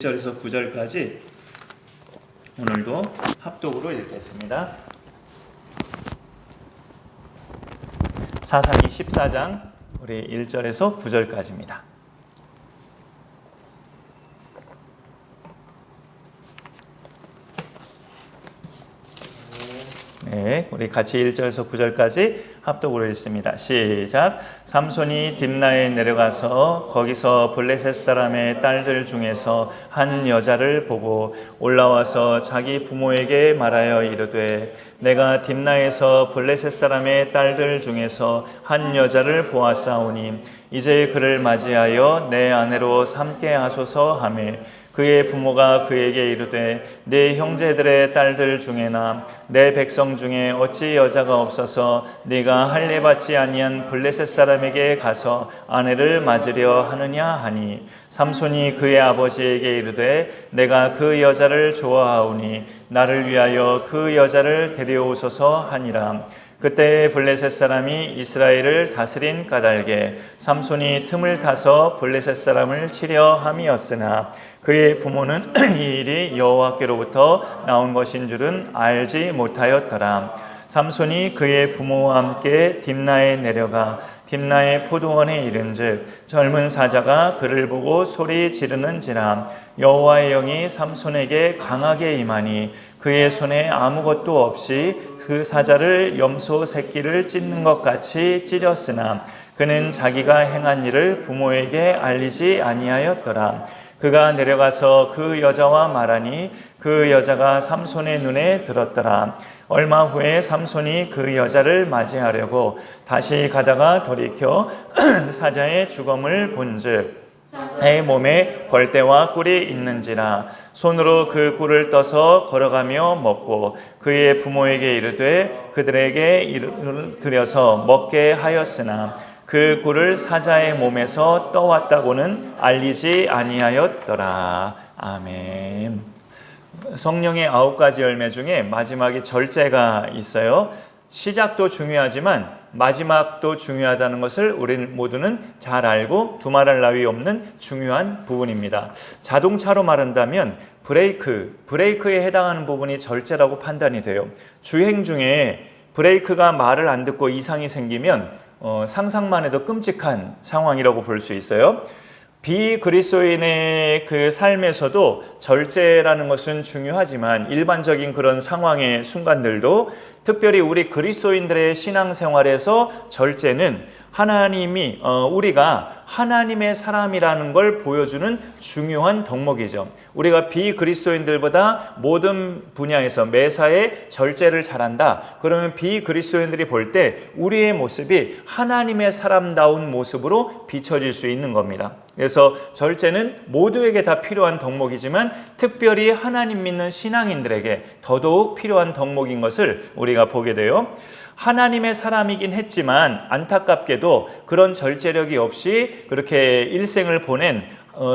1절에서 9절까지 오늘도 합독으로 읽겠습니다. 사사기 14장 우리 1절에서 9절까지입니다. 네, 우리 같이 1절에서 9절까지 합독으로 읽습니다. 시작. 삼손이 딥나에 내려가서 거기서 블레셋 사람의 딸들 중에서 한 여자를 보고 올라와서 자기 부모에게 말하여 이르되 내가 딥나에서 블레셋 사람의 딸들 중에서 한 여자를 보았사오니 이제 그를 맞이하여 내 아내로 삼게 하소서 하매 그의 부모가 그에게 이르되 내 형제들의 딸들 중에나 내 백성 중에 어찌 여자가 없어서 네가 할례 받지 아니한 블레셋 사람에게 가서 아내를 맞으려 하느냐 하니 삼손이 그의 아버지에게 이르되 내가 그 여자를 좋아하오니 나를 위하여 그 여자를 데려오소서 하니라. 그때 블레셋 사람이 이스라엘을 다스린 까닭에 삼손이 틈을 타서 블레셋 사람을 치려 함이었으나 그의 부모는 이 일이 여호와께로부터 나온 것인 줄은 알지 못하였더라. 삼손이 그의 부모와 함께 딥나에 내려가 딥나의 포도원에 이른즉 젊은 사자가 그를 보고 소리 지르는지라 여호와의 영이 삼손에게 강하게 임하니 그의 손에 아무것도 없이 그 사자를 염소 새끼를 찢는 것 같이 찢었으나 그는 자기가 행한 일을 부모에게 알리지 아니하였더라. 그가 내려가서 그 여자와 말하니 그 여자가 삼손의 눈에 들었더라. 얼마 후에 삼손이 그 여자를 맞이하려고 다시 가다가 돌이켜 사자의 주검을 본즉 의 몸에 벌떼와 꿀이 있는지라 손으로 그 꿀을 떠서 걸어가며 먹고 그의 부모에게 이르되 그들에게 이를 들여서 먹게 하였으나 그 꿀을 사자의 몸에서 떠왔다고는 알리지 아니하였더라. 아멘. 성령의 9가지 열매 중에 마지막에 절제가 있어요. 시작도 중요하지만 마지막도 중요하다는 것을 우리 모두는 잘 알고 두말할 나위 없는 중요한 부분입니다. 자동차로 말한다면 브레이크에 해당하는 부분이 절제라고 판단이 돼요. 주행 중에 브레이크가 말을 안 듣고 이상이 생기면 상상만 해도 끔찍한 상황이라고 볼 수 있어요. 비그리스도인의 그 삶에서도 절제라는 것은 중요하지만 일반적인 그런 상황의 순간들도 특별히 우리 그리스도인들의 신앙생활에서 절제는 하나님이 우리가 하나님의 사람이라는 걸 보여주는 중요한 덕목이죠. 우리가 비그리스도인들보다 모든 분야에서 매사에 절제를 잘한다. 그러면 비그리스도인들이 볼 때 우리의 모습이 하나님의 사람다운 모습으로 비춰질 수 있는 겁니다. 그래서 절제는 모두에게 다 필요한 덕목이지만 특별히 하나님 믿는 신앙인들에게 더더욱 필요한 덕목인 것을 우리가 보게 돼요. 하나님의 사람이긴 했지만 안타깝게도 그런 절제력이 없이 그렇게 일생을 보낸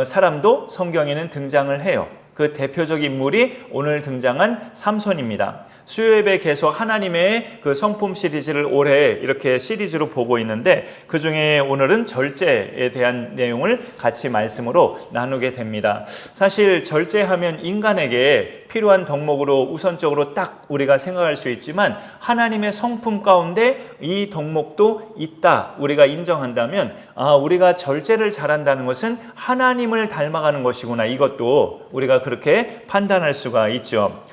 사람도 성경에는 등장을 해요. 그 대표적 인물이 오늘 등장한 삼손입니다. 수요예배 계속 하나님의 그 성품 시리즈를 올해 이렇게 시리즈로 보고 있는데 그 중에 오늘은 절제에 대한 내용을 같이 말씀으로 나누게 됩니다. 사실 절제하면 인간에게 필요한 덕목으로 우선적으로 딱 우리가 생각할 수 있지만 하나님의 성품 가운데 이 덕목도 있다 우리가 인정한다면 우리가 절제를 잘한다는 것은 하나님을 닮아가는 것이구나 이것도 우리가 그렇게 판단할 수가 있죠.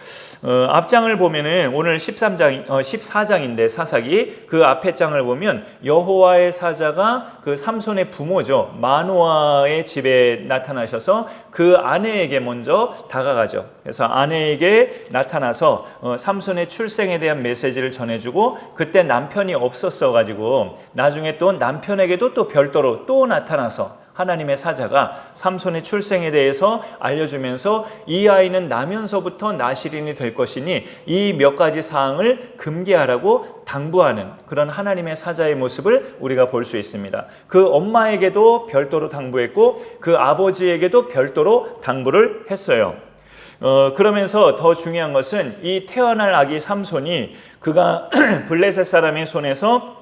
앞장을 보면은 오늘 14장인데 사사기 그 앞에 장을 보면 여호와의 사자가 그 삼손의 부모죠. 마노아의 집에 나타나셔서 그 아내에게 먼저 다가가죠. 그래서 아내에게 나타나서 삼손의 출생에 대한 메시지를 전해주고 그때 남편이 없었어 가지고 나중에 또 남편에게도 또 별도로 또 나타나서 하나님의 사자가 삼손의 출생에 대해서 알려주면서 이 아이는 나면서부터 나실인이 될 것이니 이 몇 가지 사항을 금기하라고 당부하는 그런 하나님의 사자의 모습을 우리가 볼 수 있습니다. 그 엄마에게도 별도로 당부했고 그 아버지에게도 별도로 당부를 했어요. 그러면서 더 중요한 것은 이 태어날 아기 삼손이 그가 블레셋 사람의 손에서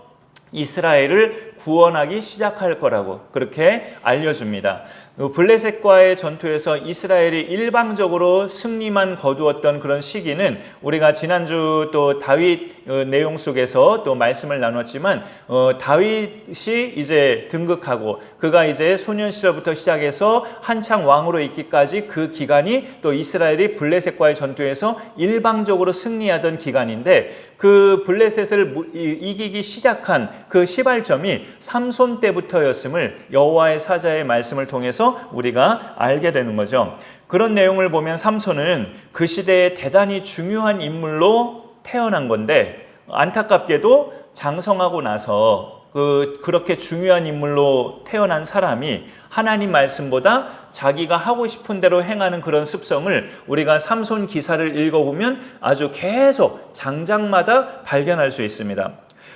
이스라엘을 구원하기 시작할 거라고 그렇게 알려줍니다. 블레셋과의 전투에서 이스라엘이 일방적으로 승리만 거두었던 그런 시기는 우리가 지난주 또 다윗 내용 속에서 또 말씀을 나눴지만 다윗이 이제 등극하고 그가 이제 소년 시절부터 시작해서 한창 왕으로 있기까지 그 기간이 또 이스라엘이 블레셋과의 전투에서 일방적으로 승리하던 기간인데 그 블레셋을 이기기 시작한 그 시발점이 삼손 때부터였음을 여호와의 사자의 말씀을 통해서 우리가 알게 되는 거죠. 그런 내용을 보면 삼손은 그 시대에 대단히 중요한 인물로 태어난 건데 안타깝게도 장성하고 나서 그렇게 중요한 인물로 태어난 사람이 하나님 말씀보다 자기가 하고 싶은 대로 행하는 그런 습성을 우리가 삼손 기사를 읽어보면 아주 계속 장장마다 발견할 수 있습니다.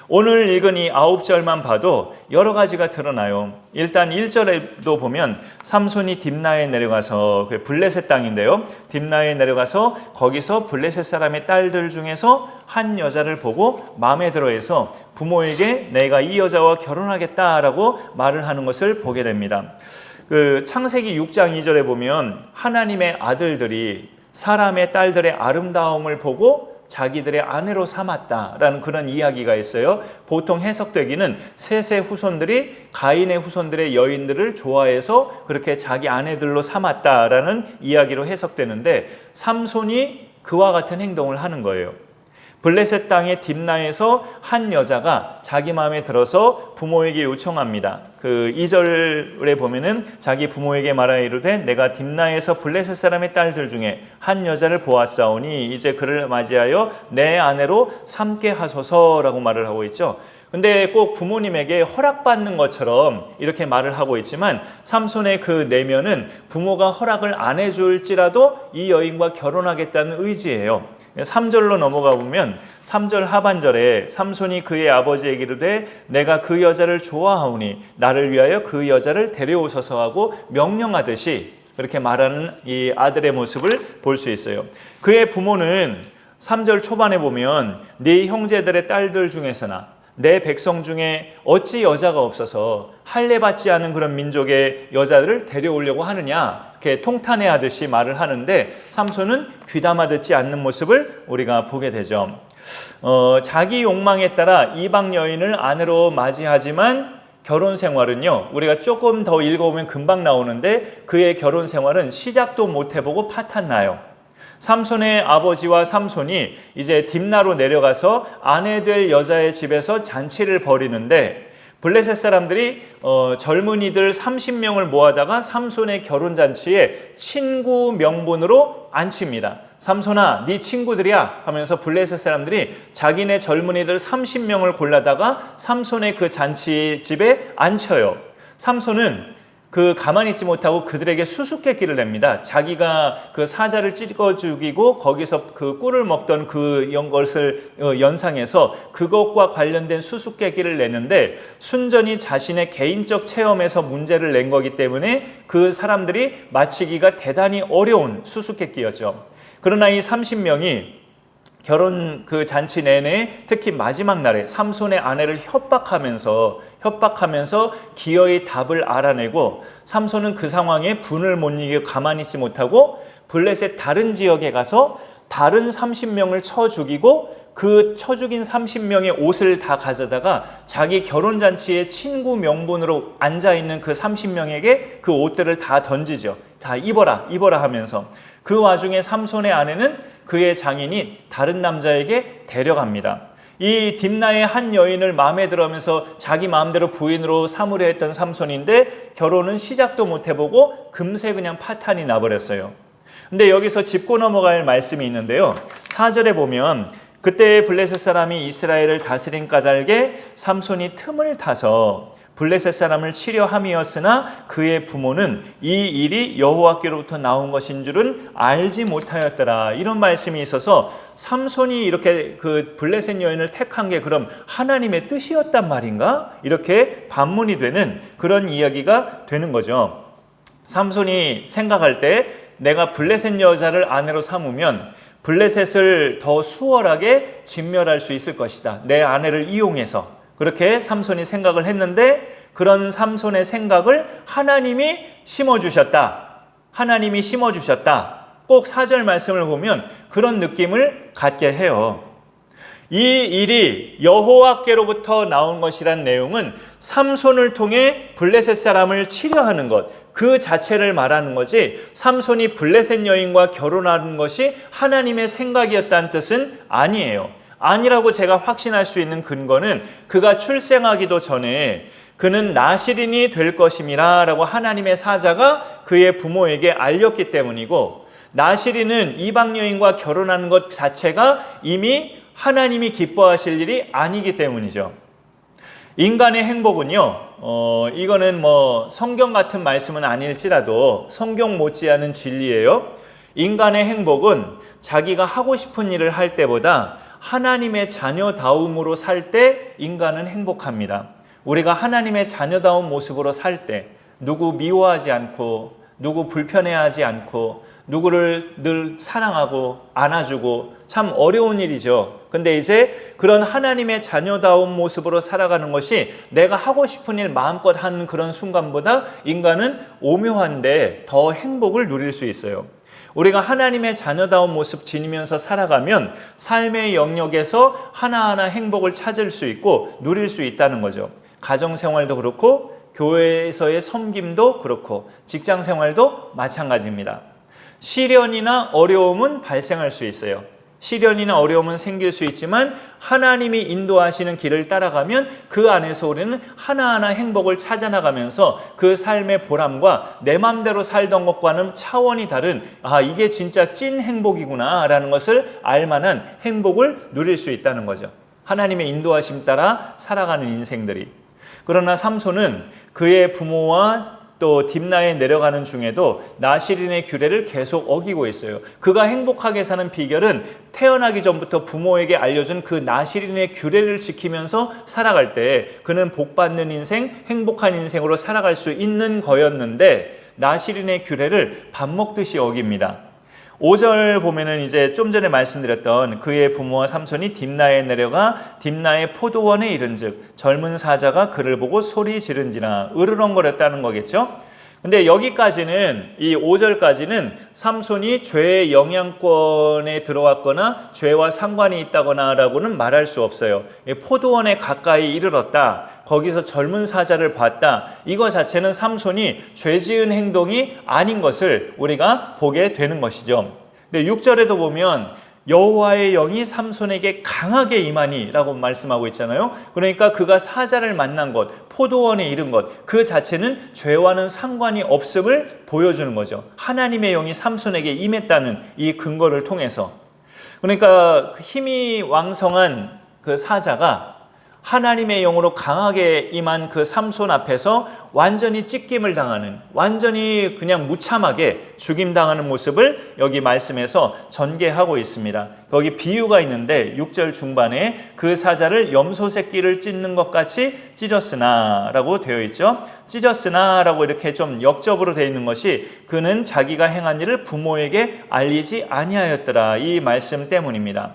오늘 읽은 이 9절만 봐도 여러 가지가 드러나요. 일단 1절에도 보면 삼손이 딥나에 내려가서 블레셋 땅인데요. 딥나에 내려가서 거기서 블레셋 사람의 딸들 중에서 한 여자를 보고 마음에 들어해서 부모에게 내가 이 여자와 결혼하겠다라고 말을 하는 것을 보게 됩니다. 창세기 6장 2절에 보면 하나님의 아들들이 사람의 딸들의 아름다움을 보고 자기들의 아내로 삼았다라는 그런 이야기가 있어요. 보통 해석되기는 셋의 후손들이 가인의 후손들의 여인들을 좋아해서 그렇게 자기 아내들로 삼았다라는 이야기로 해석되는데 삼손이 그와 같은 행동을 하는 거예요. 블레셋 땅의 딥나에서 한 여자가 자기 마음에 들어서 부모에게 요청합니다. 2절에 보면은 자기 부모에게 말하여 이르되 내가 딥나에서 블레셋 사람의 딸들 중에 한 여자를 보았사오니 이제 그를 맞이하여 내 아내로 삼게 하소서라고 말을 하고 있죠. 근데 꼭 부모님에게 허락받는 것처럼 이렇게 말을 하고 있지만 삼손의 그 내면은 부모가 허락을 안 해줄지라도 이 여인과 결혼하겠다는 의지예요. 3절로 넘어가 보면 3절 하반절에 삼손이 그의 아버지에게 이르되 내가 그 여자를 좋아하오니 나를 위하여 그 여자를 데려오소서 하고 명령하듯이 그렇게 말하는 이 아들의 모습을 볼 수 있어요. 그의 부모는 3절 초반에 보면 네 형제들의 딸들 중에서나 내 백성 중에 어찌 여자가 없어서 할례받지 않은 그런 민족의 여자들을 데려오려고 하느냐 이렇게 통탄해하듯이 말을 하는데 삼손은 귀담아 듣지 않는 모습을 우리가 보게 되죠. 자기 욕망에 따라 이방 여인을 아내로 맞이하지만 결혼 생활은요 우리가 조금 더 읽어보면 금방 나오는데 그의 결혼 생활은 시작도 못 해보고 파탄나요. 삼손의 아버지와 삼손이 이제 딥나로 내려가서 아내 될 여자의 집에서 잔치를 벌이는데 블레셋 사람들이 젊은이들 30명을 모아다가 삼손의 결혼잔치에 친구 명분으로 앉힙니다. 삼손아 네 친구들이야 하면서 블레셋 사람들이 자기네 젊은이들 30명을 골라다가 삼손의 그 잔치집에 앉혀요. 삼손은 가만히 있지 못하고 그들에게 수수께끼를 냅니다. 자기가 그 사자를 찢어 죽이고 거기서 그 꿀을 먹던 것을 연상해서 그것과 관련된 수수께끼를 내는데 순전히 자신의 개인적 체험에서 문제를 낸 거기 때문에 그 사람들이 맞히기가 대단히 어려운 수수께끼였죠. 그러나 이 30명이 결혼 그 잔치 내내 특히 마지막 날에 삼손의 아내를 협박하면서 기어이 답을 알아내고 삼손은 그 상황에 분을 못 이기고 가만히 있지 못하고 블레셋 다른 지역에 가서 다른 30명을 쳐 죽이고 그 쳐 죽인 30명의 옷을 다 가져다가 자기 결혼잔치에 친구 명분으로 앉아있는 그 30명에게 그 옷들을 다 던지죠. 다 입어라 하면서 그 와중에 삼손의 아내는 그의 장인이 다른 남자에게 데려갑니다. 이 딥나의 한 여인을 마음에 들어하면서 자기 마음대로 부인으로 삼으려 했던 삼손인데 결혼은 시작도 못 해보고 금세 그냥 파탄이 나버렸어요. 근데 여기서 짚고 넘어갈 말씀이 있는데요. 4절에 보면 그때 블레셋 사람이 이스라엘을 다스린 까닭에 삼손이 틈을 타서 블레셋 사람을 치려 함이었으나 그의 부모는 이 일이 여호와께로부터 나온 것인 줄은 알지 못하였더라. 이런 말씀이 있어서 삼손이 이렇게 그 블레셋 여인을 택한 게 그럼 하나님의 뜻이었단 말인가? 이렇게 반문이 되는 그런 이야기가 되는 거죠. 삼손이 생각할 때 내가 블레셋 여자를 아내로 삼으면 블레셋을 더 수월하게 진멸할 수 있을 것이다. 내 아내를 이용해서. 그렇게 삼손이 생각을 했는데 그런 삼손의 생각을 하나님이 심어주셨다. 하나님이 심어주셨다. 꼭 4절 말씀을 보면 그런 느낌을 갖게 해요. 이 일이 여호와께로부터 나온 것이란 내용은 삼손을 통해 블레셋 사람을 치려하는 것, 그 자체를 말하는 거지, 삼손이 블레셋 여인과 결혼하는 것이 하나님의 생각이었다는 뜻은 아니에요. 아니라고 제가 확신할 수 있는 근거는 그가 출생하기도 전에 그는 나실인이 될 것임이라 라고 하나님의 사자가 그의 부모에게 알렸기 때문이고, 나실인은 이방 여인과 결혼하는 것 자체가 이미 하나님이 기뻐하실 일이 아니기 때문이죠. 인간의 행복은요, 이거는 뭐 성경 같은 말씀은 아닐지라도 성경 못지않은 진리예요. 인간의 행복은 자기가 하고 싶은 일을 할 때보다 하나님의 자녀다움으로 살 때 인간은 행복합니다. 우리가 하나님의 자녀다운 모습으로 살 때 누구 미워하지 않고 누구 불편해하지 않고 누구를 늘 사랑하고 안아주고 참 어려운 일이죠. 근데 이제 그런 하나님의 자녀다운 모습으로 살아가는 것이 내가 하고 싶은 일 마음껏 하는 그런 순간보다 인간은 오묘한데 더 행복을 누릴 수 있어요. 우리가 하나님의 자녀다운 모습 지니면서 살아가면 삶의 영역에서 하나하나 행복을 찾을 수 있고 누릴 수 있다는 거죠. 가정생활도 그렇고 교회에서의 섬김도 그렇고 직장생활도 마찬가지입니다. 시련이나 어려움은 발생할 수 있어요. 시련이나 어려움은 생길 수 있지만 하나님이 인도하시는 길을 따라가면 그 안에서 우리는 하나하나 행복을 찾아나가면서 그 삶의 보람과 내 맘대로 살던 것과는 차원이 다른 이게 진짜 찐 행복이구나 라는 것을 알만한 행복을 누릴 수 있다는 거죠. 하나님의 인도하심 따라 살아가는 인생들이. 그러나 삼손은 그의 부모와 또 딥나에 내려가는 중에도 나실인의 규례를 계속 어기고 있어요. 그가 행복하게 사는 비결은 태어나기 전부터 부모에게 알려준 그 나실인의 규례를 지키면서 살아갈 때 그는 복받는 인생, 행복한 인생으로 살아갈 수 있는 거였는데 나실인의 규례를 밥 먹듯이 어깁니다. 5절 보면은 이제 좀 전에 말씀드렸던 그의 부모와 삼손이 딥나에 내려가 딥나의 포도원에 이른즉 젊은 사자가 그를 보고 소리 지른지라, 으르렁거렸다는 거겠죠. 근데 여기까지는, 이 5절까지는 삼손이 죄의 영향권에 들어왔거나 죄와 상관이 있다거나 라고는 말할 수 없어요. 포도원에 가까이 이르렀다, 거기서 젊은 사자를 봤다, 이거 자체는 삼손이 죄 지은 행동이 아닌 것을 우리가 보게 되는 것이죠. 근데 6절에도 보면 여호와의 영이 삼손에게 강하게 임하니 라고 말씀하고 있잖아요. 그러니까 그가 사자를 만난 것, 포도원에 이른 것, 그 자체는 죄와는 상관이 없음을 보여주는 거죠. 하나님의 영이 삼손에게 임했다는 이 근거를 통해서. 그러니까 힘이 왕성한 그 사자가 하나님의 영으로 강하게 임한 그 삼손 앞에서 완전히 찢김을 당하는, 완전히 그냥 무참하게 죽임당하는 모습을 여기 말씀에서 전개하고 있습니다. 거기 비유가 있는데 6절 중반에 그 사자를 염소 새끼를 찢는 것 같이 찢었으나 라고 되어 있죠. 찢었으나 라고 이렇게 좀 역접으로 되어 있는 것이 그는 자기가 행한 일을 부모에게 알리지 아니하였더라, 이 말씀 때문입니다.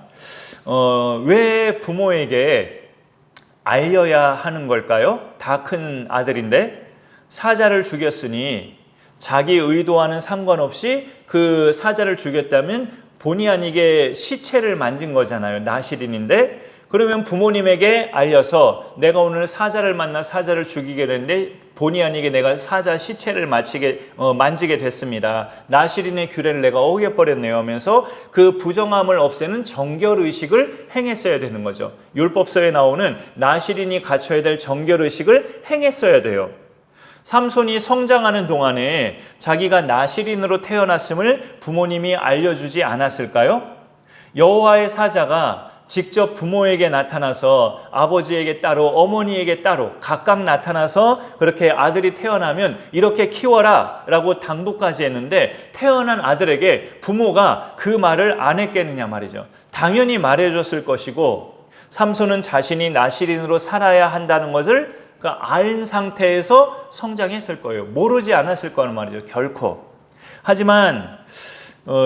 왜 부모에게 알려야 하는 걸까요? 다 큰 아들인데 사자를 죽였으니 자기 의도와는 상관없이 그 사자를 죽였다면 본의 아니게 시체를 만진 거잖아요. 나실인인데 그러면 부모님에게 알려서 내가 오늘 사자를 만나 사자를 죽이게 됐는데 본의 아니게 내가 사자 시체를 만지게 됐습니다. 나실인의 규례를 내가 어겨버렸네요 하면서 그 부정함을 없애는 정결의식을 행했어야 되는 거죠. 율법서에 나오는 나실인이 갖춰야 될 정결의식을 행했어야 돼요. 삼손이 성장하는 동안에 자기가 나실인으로 태어났음을 부모님이 알려주지 않았을까요? 여호와의 사자가 직접 부모에게 나타나서 아버지에게 따로 어머니에게 따로 각각 나타나서 그렇게 아들이 태어나면 이렇게 키워라 라고 당부까지 했는데 태어난 아들에게 부모가 그 말을 안 했겠느냐 말이죠. 당연히 말해줬을 것이고 삼손은 자신이 나실인으로 살아야 한다는 것을 알 상태에서 성장했을 거예요. 모르지 않았을 거란 말이죠. 결코. 하지만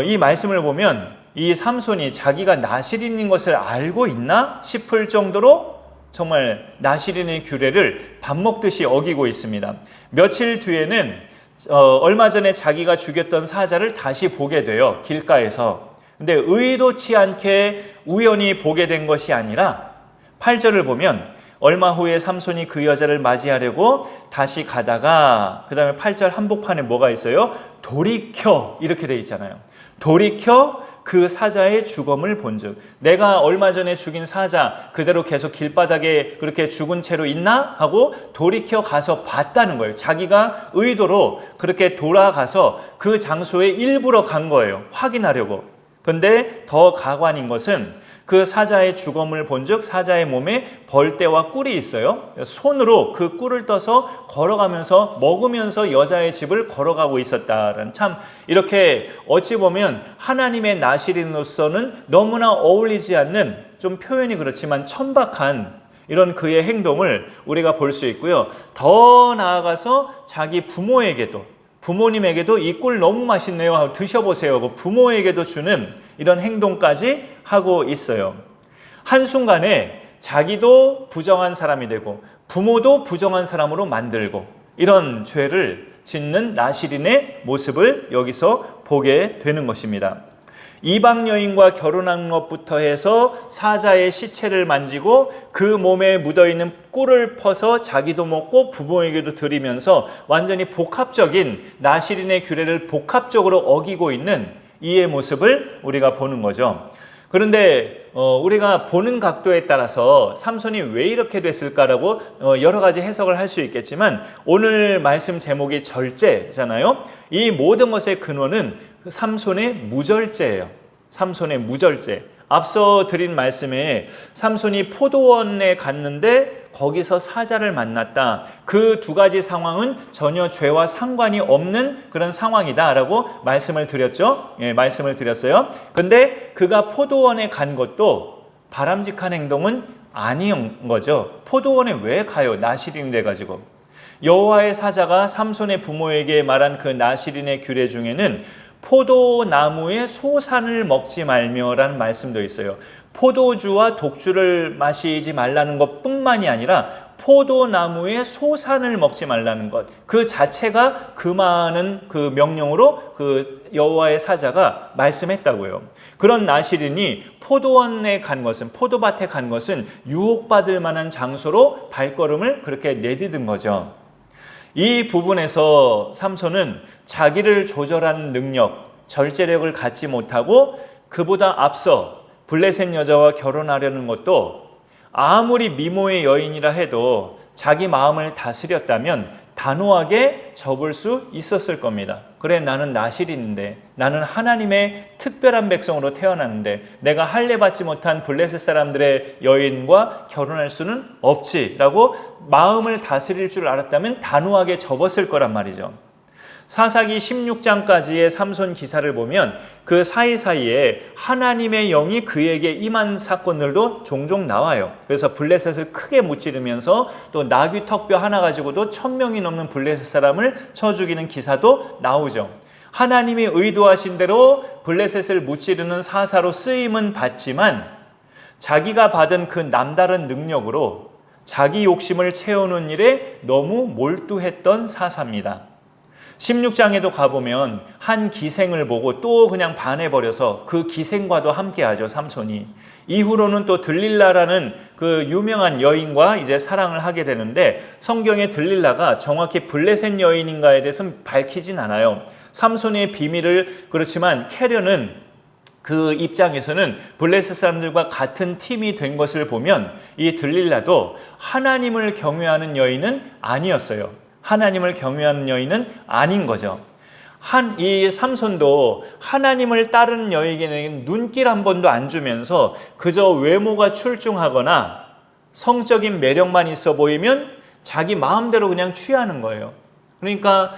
이 말씀을 보면 이 삼손이 자기가 나실인인 것을 알고 있나 싶을 정도로 정말 나시린의 규례를 밥 먹듯이 어기고 있습니다. 며칠 뒤에는 얼마 전에 자기가 죽였던 사자를 다시 보게 돼요. 길가에서. 근데 의도치 않게 우연히 보게 된 것이 아니라 8절을 보면 얼마 후에 삼손이 그 여자를 맞이하려고 다시 가다가 그 다음에 8절 한복판에 뭐가 있어요? 돌이켜 이렇게 돼 있잖아요. 돌이켜 그 사자의 죽음을 본즉 내가 얼마 전에 죽인 사자 그대로 계속 길바닥에 그렇게 죽은 채로 있나? 하고 돌이켜 가서 봤다는 거예요. 자기가 의도로 그렇게 돌아가서 그 장소에 일부러 간 거예요. 확인하려고. 근데 더 가관인 것은 그 사자의 죽음을 본즉 사자의 몸에 벌떼와 꿀이 있어요. 손으로 그 꿀을 떠서 걸어가면서 먹으면서 여자의 집을 걸어가고 있었다는, 참 이렇게 어찌 보면 하나님의 나시린으로서는 너무나 어울리지 않는, 좀 표현이 그렇지만 천박한 이런 그의 행동을 우리가 볼 수 있고요. 더 나아가서 자기 부모님에게도 이 꿀 너무 맛있네요 하고 드셔보세요 하고 부모에게도 주는 이런 행동까지 하고 있어요. 한순간에 자기도 부정한 사람이 되고 부모도 부정한 사람으로 만들고 이런 죄를 짓는 나시린의 모습을 여기서 보게 되는 것입니다. 이방 여인과 결혼한 것부터 해서 사자의 시체를 만지고 그 몸에 묻어있는 꿀을 퍼서 자기도 먹고 부모에게도 드리면서 완전히 복합적인 나시린의 규례를 복합적으로 어기고 있는 이의 모습을 우리가 보는 거죠. 그런데 우리가 보는 각도에 따라서 삼손이 왜 이렇게 됐을까라고 여러 가지 해석을 할 수 있겠지만 오늘 말씀 제목이 절제잖아요. 이 모든 것의 근원은 삼손의 무절제예요. 삼손의 무절제. 앞서 드린 말씀에 삼손이 포도원에 갔는데 거기서 사자를 만났다. 그 두 가지 상황은 전혀 죄와 상관이 없는 그런 상황이다라고 말씀을 드렸죠. 예, 말씀을 드렸어요. 근데 그가 포도원에 간 것도 바람직한 행동은 아닌 거죠. 포도원에 왜 가요? 나시린 돼가지고. 여호와의 사자가 삼손의 부모에게 말한 그 나시린의 규례 중에는 포도나무의 소산을 먹지 말며라는 말씀도 있어요. 포도주와 독주를 마시지 말라는 것뿐만이 아니라 포도나무의 소산을 먹지 말라는 것, 그 자체가 금하는 그 명령으로 그 여호와의 사자가 말씀했다고요. 그런 나시린이 포도원에 간 것은, 포도밭에 간 것은 유혹받을 만한 장소로 발걸음을 그렇게 내디딘 거죠. 이 부분에서 삼손은 자기를 조절하는 능력, 절제력을 갖지 못하고 그보다 앞서 블레셋 여자와 결혼하려는 것도 아무리 미모의 여인이라 해도 자기 마음을 다스렸다면 단호하게 접을 수 있었을 겁니다. 그래, 나는 나실인데, 나는 하나님의 특별한 백성으로 태어났는데 내가 할례 받지 못한 블레셋 사람들의 여인과 결혼할 수는 없지라고 마음을 다스릴 줄 알았다면 단호하게 접었을 거란 말이죠. 사사기 16장까지의 삼손 기사를 보면 그 사이사이에 하나님의 영이 그에게 임한 사건들도 종종 나와요. 그래서 블레셋을 크게 무찌르면서 또 나귀 턱뼈 하나 가지고도 1000명이 넘는 블레셋 사람을 쳐 죽이는 기사도 나오죠. 하나님이 의도하신 대로 블레셋을 무찌르는 사사로 쓰임은 받지만 자기가 받은 그 남다른 능력으로 자기 욕심을 채우는 일에 너무 몰두했던 사사입니다. 16장에도 가보면 한 기생을 보고 또 그냥 반해버려서 그 기생과도 함께하죠, 삼손이. 이후로는 또 들릴라라는 그 유명한 여인과 이제 사랑을 하게 되는데 성경에 들릴라가 정확히 블레셋 여인인가에 대해서는 밝히진 않아요. 삼손의 비밀을, 그렇지만 캐련은 그 입장에서는 블레셋 사람들과 같은 팀이 된 것을 보면 이 들릴라도 하나님을 경외하는 여인은 아니었어요. 하나님을 경외하는 여인은 아닌 거죠. 이 삼손도 하나님을 따르는 여인에게는 눈길 한 번도 안 주면서 그저 외모가 출중하거나 성적인 매력만 있어 보이면 자기 마음대로 그냥 취하는 거예요. 그러니까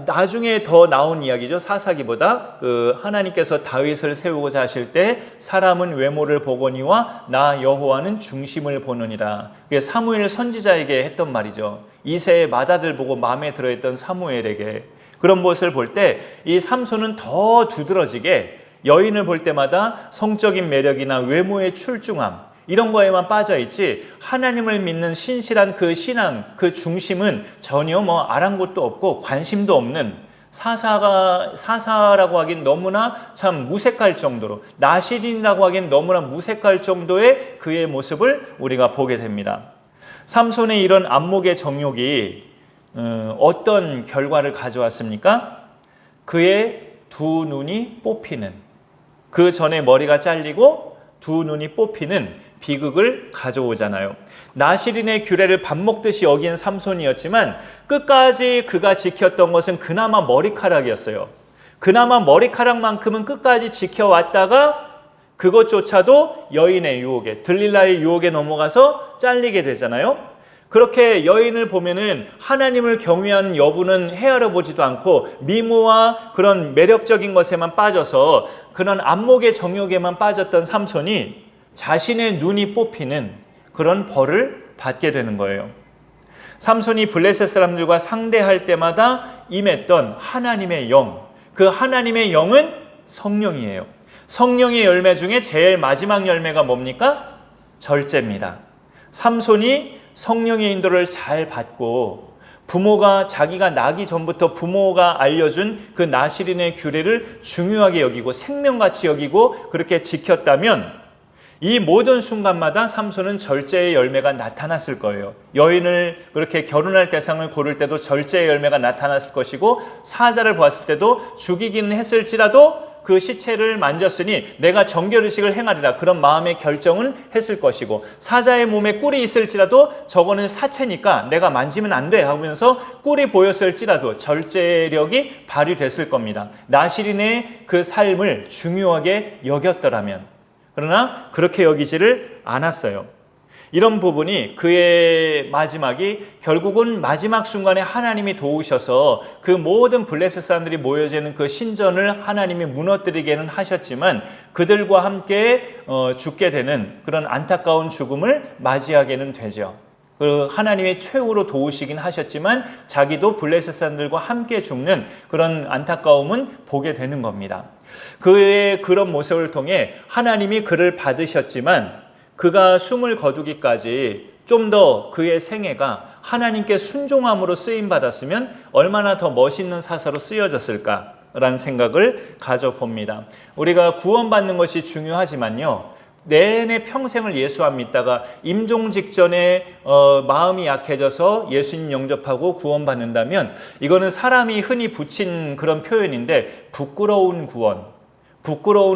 나중에 더 나온 이야기죠. 사사기보다 그 하나님께서 다윗을 세우고자 하실 때 사람은 외모를 보거니와 나 여호와는 중심을 보느니라. 그게 사무엘 선지자에게 했던 말이죠. 이새의 맏아들 보고 마음에 들어했던 사무엘에게. 그런 것을 볼 때 이 삼손은 더 두드러지게 여인을 볼 때마다 성적인 매력이나 외모의 출중함, 이런 거에만 빠져 있지 하나님을 믿는 신실한 그 신앙, 그 중심은 전혀 아랑곳도 없고 관심도 없는 사사라고 하긴 너무나 참 무색할 정도로, 나실인이라고 하긴 너무나 무색할 정도의 그의 모습을 우리가 보게 됩니다. 삼손의 이런 안목의 정욕이 어떤 결과를 가져왔습니까? 그의 두 눈이 뽑히는, 그 전에 머리가 잘리고 두 눈이 뽑히는 비극을 가져오잖아요. 나실인의 규례를 밥 먹듯이 여긴 삼손이었지만 끝까지 그가 지켰던 것은 그나마 머리카락이었어요. 그나마 머리카락만큼은 끝까지 지켜왔다가 그것조차도 여인의 유혹에, 들릴라의 유혹에 넘어가서 잘리게 되잖아요. 그렇게 여인을 보면은 하나님을 경외하는 여부는 헤아려 보지도 않고 미모와 그런 매력적인 것에만 빠져서 그런 안목의 정욕에만 빠졌던 삼손이 자신의 눈이 뽑히는 그런 벌을 받게 되는 거예요. 삼손이 블레셋 사람들과 상대할 때마다 임했던 하나님의 영, 그 하나님의 영은 성령이에요. 성령의 열매 중에 제일 마지막 열매가 뭡니까? 절제입니다. 삼손이 성령의 인도를 잘 받고 부모가, 자기가 나기 전부터 부모가 알려준 그 나실인의 규례를 중요하게 여기고 생명같이 여기고 그렇게 지켰다면 이 모든 순간마다 삼손은 절제의 열매가 나타났을 거예요. 여인을 그렇게 결혼할 대상을 고를 때도 절제의 열매가 나타났을 것이고, 사자를 보았을 때도 죽이기는 했을지라도 그 시체를 만졌으니 내가 정결의식을 행하리라, 그런 마음의 결정은 했을 것이고, 사자의 몸에 꿀이 있을지라도 저거는 사체니까 내가 만지면 안 돼 하면서 꿀이 보였을지라도 절제력이 발휘됐을 겁니다. 나실인의 그 삶을 중요하게 여겼더라면. 그러나 그렇게 여기지를 않았어요. 이런 부분이 그의 마지막이 결국은 마지막 순간에 하나님이 도우셔서 그 모든 블레셋 사람들이 모여지는 그 신전을 하나님이 무너뜨리게는 하셨지만 그들과 함께 죽게 되는 그런 안타까운 죽음을 맞이하게는 되죠. 그 하나님의 최후로 도우시긴 하셨지만 자기도 블레셋 사람들과 함께 죽는 그런 안타까움은 보게 되는 겁니다. 그의 그런 모습을 통해 하나님이 그를 받으셨지만 그가 숨을 거두기까지 좀 더 그의 생애가 하나님께 순종함으로 쓰임받았으면 얼마나 더 멋있는 사사로 쓰여졌을까라는 생각을 가져봅니다. 우리가 구원받는 것이 중요하지만요, 내내 평생을 예수 안 믿다가 임종 직전에 마음이 약해져서 예수님 영접하고 구원받는다면 이거는 사람이 흔히 붙인 그런 표현인데 부끄러운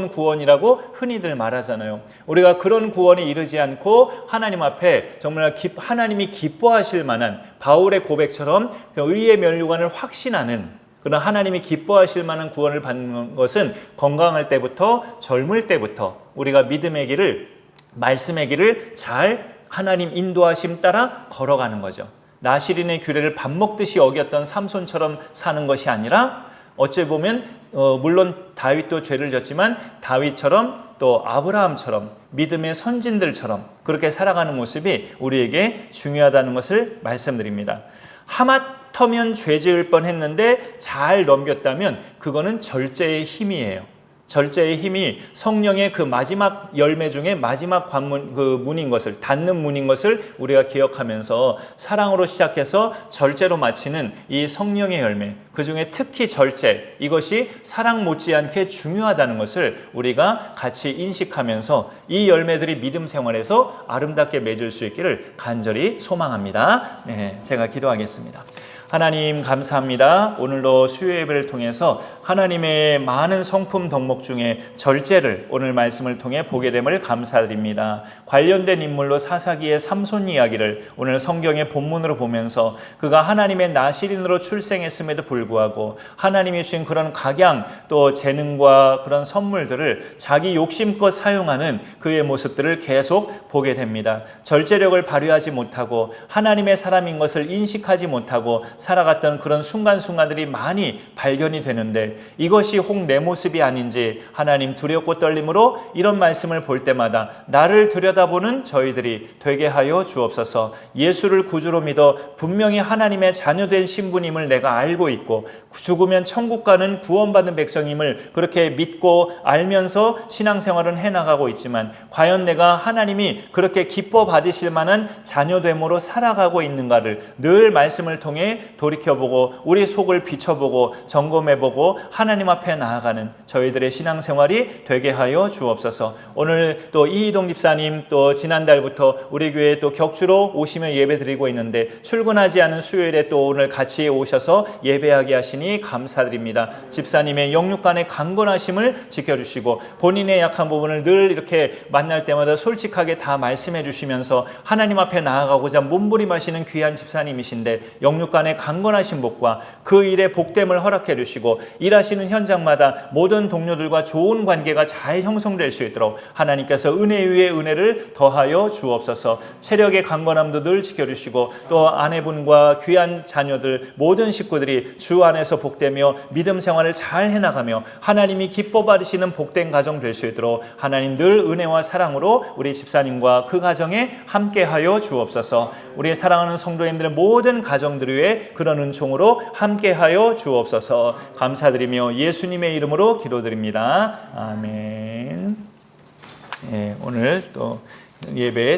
구원이라고 흔히들 말하잖아요. 우리가 그런 구원에 이르지 않고 하나님 앞에 정말 하나님이 기뻐하실 만한 바울의 고백처럼 의의 면류관을 확신하는 그런 하나님이 기뻐하실 만한 구원을 받는 것은 건강할 때부터, 젊을 때부터 우리가 믿음의 길을, 말씀의 길을 잘 하나님 인도하심 따라 걸어가는 거죠. 나실인의 규례를 밥 먹듯이 어겼던 삼손처럼 사는 것이 아니라 어찌 보면 물론 다윗도 죄를 졌지만 다윗처럼 또 아브라함처럼 믿음의 선진들처럼 그렇게 살아가는 모습이 우리에게 중요하다는 것을 말씀드립니다. 하마터면 죄 지을 뻔했는데 잘 넘겼다면 그거는 절제의 힘이에요. 절제의 힘이 성령의 그 마지막 열매 중에 마지막 관문, 그 문인 것을, 닫는 문인 것을 우리가 기억하면서 사랑으로 시작해서 절제로 마치는 이 성령의 열매, 그 중에 특히 절제, 이것이 사랑 못지않게 중요하다는 것을 우리가 같이 인식하면서 이 열매들이 믿음 생활에서 아름답게 맺을 수 있기를 간절히 소망합니다. 네, 제가 기도하겠습니다. 하나님 감사합니다. 오늘도 수요 예배를 통해서 하나님의 많은 성품 덕목 중에 절제를 오늘 말씀을 통해 보게 됨을 감사드립니다. 관련된 인물로 사사기의 삼손 이야기를 오늘 성경의 본문으로 보면서 그가 하나님의 나실인으로 출생했음에도 불구하고 하나님이 주신 그런 각양 또 재능과 그런 선물들을 자기 욕심껏 사용하는 그의 모습들을 계속 보게 됩니다. 절제력을 발휘하지 못하고 하나님의 사람인 것을 인식하지 못하고 살아갔던 그런 순간순간들이 많이 발견이 되는데 이것이 혹 내 모습이 아닌지 하나님 두렵고 떨림으로 이런 말씀을 볼 때마다 나를 들여다보는 저희들이 되게 하여 주옵소서. 예수를 구주로 믿어 분명히 하나님의 자녀된 신분임을 내가 알고 있고 죽으면 천국 가는 구원받은 백성임을 그렇게 믿고 알면서 신앙생활은 해나가고 있지만 과연 내가 하나님이 그렇게 기뻐 받으실 만한 자녀됨으로 살아가고 있는가를 늘 말씀을 통해 돌이켜보고 우리 속을 비춰보고 점검해보고 하나님 앞에 나아가는 저희들의 신앙생활이 되게 하여 주옵소서. 오늘 또 이희동 집사님 또 지난달부터 우리 교회에 또 격주로 오시며 예배드리고 있는데 출근하지 않은 수요일에 또 오늘 같이 오셔서 예배하게 하시니 감사드립니다. 집사님의 영육간의 강건하심을 지켜주시고 본인의 약한 부분을 늘 이렇게 만날 때마다 솔직하게 다 말씀해 주시면서 하나님 앞에 나아가고자 몸부림하시는 귀한 집사님이신데 영육간의 강건하신 복과 그 일에 복됨을 허락해 주시고 일하시는 현장마다 모든 동료들과 좋은 관계가 잘 형성될 수 있도록 하나님께서 은혜 위에 은혜를 더하여 주옵소서. 체력의 강건함도 늘 지켜주시고 또 아내분과 귀한 자녀들 모든 식구들이 주 안에서 복되며 믿음 생활을 잘 해나가며 하나님이 기뻐 받으시는 복된 가정 될 수 있도록 하나님 늘 은혜와 사랑으로 우리 집사님과 그 가정에 함께하여 주옵소서. 우리의 사랑하는 성도님들의 모든 가정들 위에 그런 은총으로 함께하여 주옵소서. 감사드리며 예수님의 이름으로 기도드립니다. 아멘. 오늘 또 예배